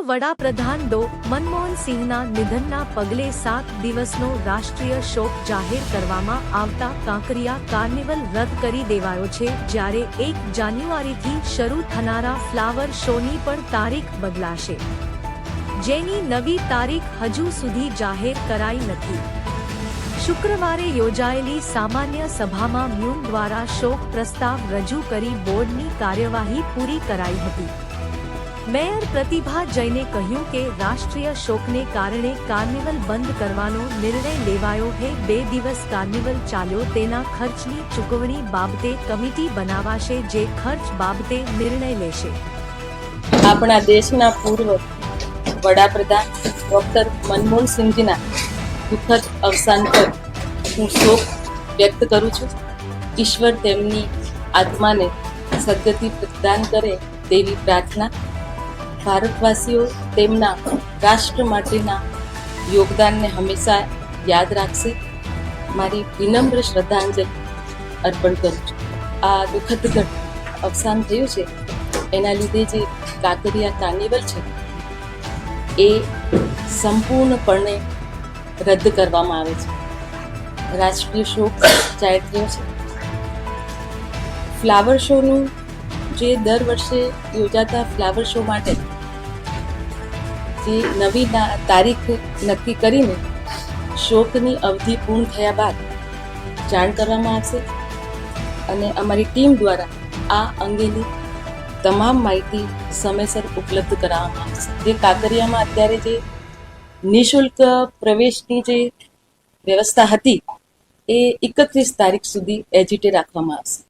વડાપ્રધાન મનમોહન સિંહના નિધનના પગલે 7 દિવસનો રાષ્ટ્રીય શોક જાહેર કરવામાં આવતા કાંકરિયા કાર્નિવલ રદ કરી દેવાયો છે, જ્યારે 1 જાન્યુઆરીથી શરૂ થનારા ફ્લાવર શોની પણ તારીખ બદલાશે, જેની નવી તારીખ હજુ સુધી જાહેર કરાઈ નથી. શુક્રવારે યોજાયેલી સામાન્ય સભામાં મ્યુન દ્વારા શોક પ્રસ્તાવ રજૂ કરી બોર્ડની કાર્યવાહી પૂરી કરાઈ હતી. મેયર પ્રતિભા જૈને કહ્યું કે રાષ્ટ્રીય શોકને કારણે કાર્નિવલ બંધ કરવાનો નિર્ણય લેવાયો છે. 2 દિવસ કાર્નિવલ ચાલ્યો તેના ખર્ચની ચૂકવણી બાબતે કમિટી બનાવાશે, જે ખર્ચ બાબતે નિર્ણય લેશે. આપણા દેશના પૂર્વ વડાપ્રધાન ડોક્ટર મનમોહન સિંહજીના દુઃખદ અવસાન પર હું શોક વ્યક્ત કરું છું. ઈશ્વર તેમની આત્માને સદગતિ પ્રદાન કરે તેવી પ્રાર્થના. ભારતવાસીઓ તેમના રાષ્ટ્ર માટેના યોગદાનને હંમેશા યાદ રાખશે. મારી વિનમ્ર શ્રદ્ધાંજલિ અર્પણ કરું છું. આ દુઃખદ અવસાન થયું છે, એના લીધે જે કાંકરિયા કાર્નિવલ છે એ સંપૂર્ણપણે રદ કરવામાં આવે છે. રાષ્ટ્રીય શોક જાહેર થયો છે. ફ્લાવર શોનું જે દર વર્ષે યોજાતા ફ્લાવર શો માટે જે નવી તારીખ નક્કી કરીને શોકની અવધિ પૂર્ણ થયા બાદ જાણ કરવામાં આવશે અને અમારી ટીમ દ્વારા આ અંગેની તમામ માહિતી સમયસર ઉપલબ્ધ કરાવવામાં આવશે. જે કાંકરિયામાં અત્યારે જે નિઃશુલ્ક પ્રવેશની જે વ્યવસ્થા હતી એ 31 તારીખ સુધી એજીટે રાખવામાં આવશે.